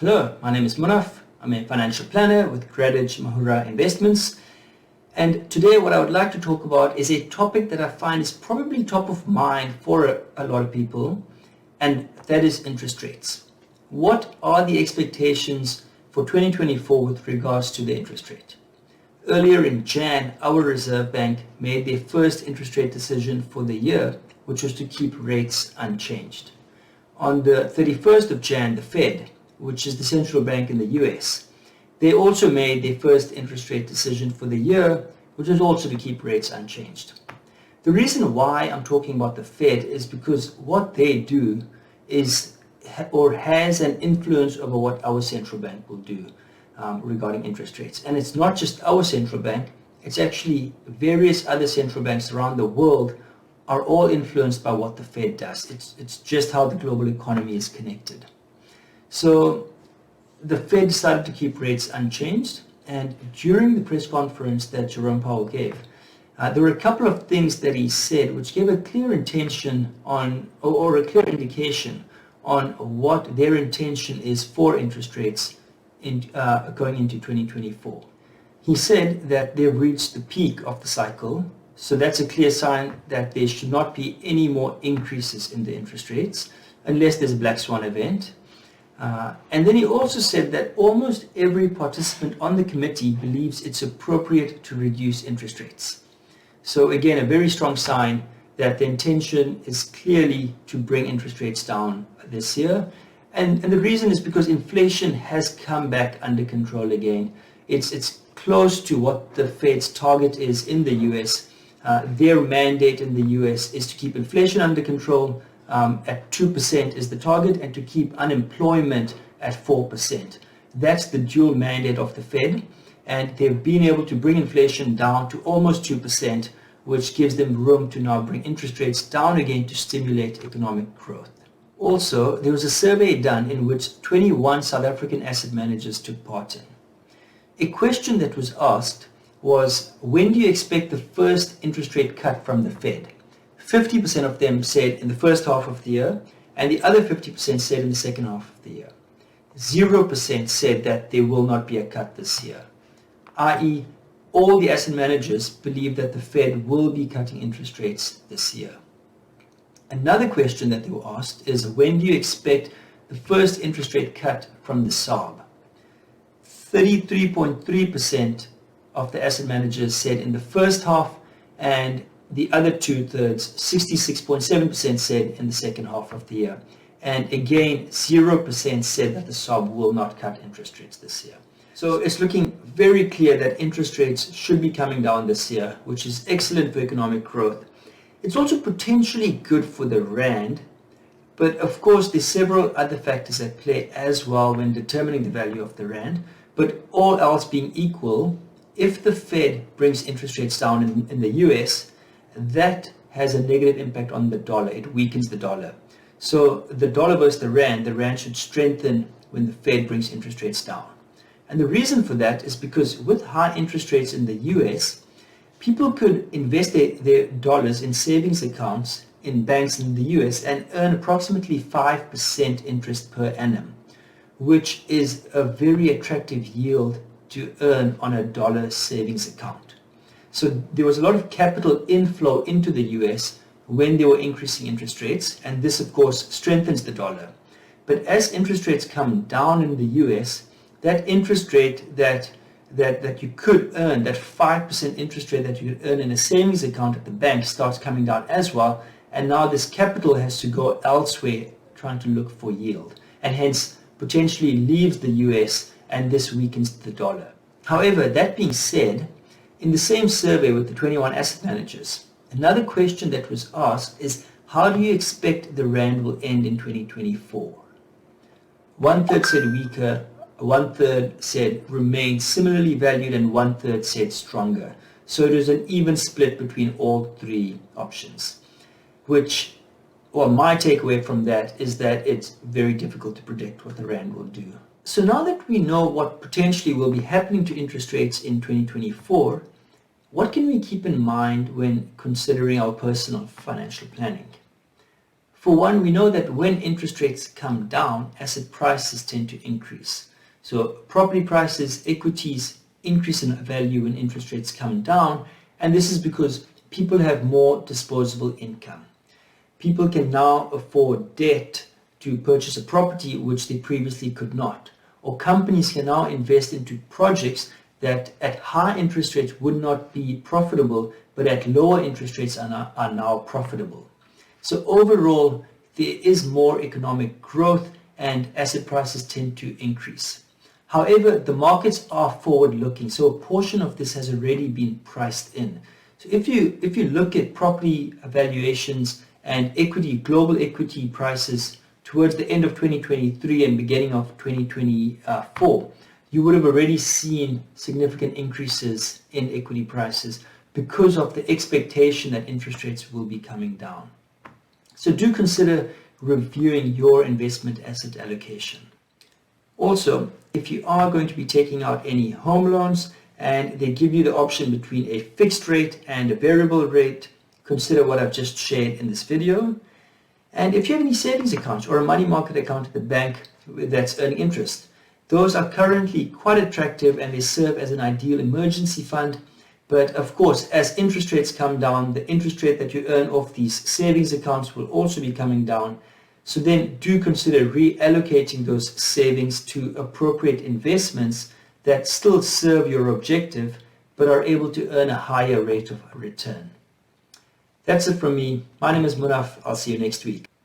Hello, my name is Munaf. I'm a financial planner with Gradidge-Mahura Investments. And today what I would like to talk about is a topic that I find is probably top of mind for a lot of people, and that is interest rates. What are the expectations for 2024 with regards to the interest rate? Earlier in Jan, our Reserve Bank made their first interest rate decision for the year, which was to keep rates unchanged. On the 31st of Jan, the Fed, which is the central bank in the US, they also made their first interest rate decision for the year, which was also to keep rates unchanged. The reason why I'm talking about the Fed is because what they do is or has an influence over what our central bank will do regarding interest rates. And it's not just our central bank, it's actually various other central banks around the world are all influenced by what the Fed does. It's just how the global economy is connected. So the Fed decided to keep rates unchanged, and during the press conference that Jerome Powell gave, there were a couple of things that he said which gave a clear intention on, or a clear indication on what their intention is for interest rates going into 2024. He said that they've reached the peak of the cycle, so that's a clear sign that there should not be any more increases in the interest rates unless there's a black swan event. And then he also said that almost every participant on the committee believes it's appropriate to reduce interest rates. So again, a very strong sign that the intention is clearly to bring interest rates down this year. And the reason is because inflation has come back under control again. It's close to what the Fed's target is in the US. Their mandate in the US is to keep inflation under control at 2% is the target, and to keep unemployment at 4%. That's the dual mandate of the Fed, and they've been able to bring inflation down to almost 2%, which gives them room to now bring interest rates down again to stimulate economic growth. Also, there was a survey done in which 21 South African asset managers took part in. A question that was asked was, when do you expect the first interest rate cut from the Fed? 50% of them said in the first half of the year, and the other 50% said in the second half of the year. 0% said that there will not be a cut this year, i.e. all the asset managers believe that the Fed will be cutting interest rates this year. Another question that they were asked is, when do you expect the first interest rate cut from the SARB? 33.3% of the asset managers said in the first half, and the other 2/3, 66.7%, said in the second half of the year. And again, 0% said that the SARB will not cut interest rates this year. So it's looking very clear that interest rates should be coming down this year, which is excellent for economic growth. It's also potentially good for the Rand, but of course there's several other factors at play as well when determining the value of the Rand. But all else being equal, if the Fed brings interest rates down in the US, that has a negative impact on the dollar. It weakens the dollar. So the dollar versus the Rand should strengthen when the Fed brings interest rates down. And the reason for that is because with high interest rates in the US, people could invest their dollars in savings accounts in banks in the US and earn approximately 5% interest per annum, which is a very attractive yield to earn on a dollar savings account. So there was a lot of capital inflow into the US when they were increasing interest rates, and this of course strengthens the dollar. But as interest rates come down in the US, that interest rate that you could earn, that 5% interest rate that you could earn in a savings account at the bank, starts coming down as well, and now this capital has to go elsewhere trying to look for yield, and hence potentially leaves the US, and this weakens the dollar. However, that being said, in the same survey with the 21 asset managers, another question that was asked is, how do you expect the Rand will end in 2024? 1/3 said weaker, 1/3 said remain similarly valued, and 1/3 said stronger. So it is an even split between all three options, which, well, my takeaway from that is that it's very difficult to predict what the Rand will do. So now that we know what potentially will be happening to interest rates in 2024, what can we keep in mind when considering our personal financial planning? For one, we know that when interest rates come down, asset prices tend to increase. So property prices, equities increase in value when interest rates come down, and this is because people have more disposable income. People can now afford debt to purchase a property which they previously could not. Or companies can now invest into projects that at high interest rates would not be profitable, but at lower interest rates are now profitable. So overall, there is more economic growth and asset prices tend to increase. However, the markets are forward-looking, so a portion of this has already been priced in. So if you look at property valuations and global equity prices towards the end of 2023 and beginning of 2024, you would have already seen significant increases in equity prices because of the expectation that interest rates will be coming down. So do consider reviewing your investment asset allocation. Also, if you are going to be taking out any home loans and they give you the option between a fixed rate and a variable rate, consider what I've just shared in this video. And if you have any savings accounts or a money market account at the bank that's earning interest, those are currently quite attractive and they serve as an ideal emergency fund. But of course, as interest rates come down, the interest rate that you earn off these savings accounts will also be coming down. So then do consider reallocating those savings to appropriate investments that still serve your objective but are able to earn a higher rate of return. That's it from me. My name is Munaf. I'll see you next week.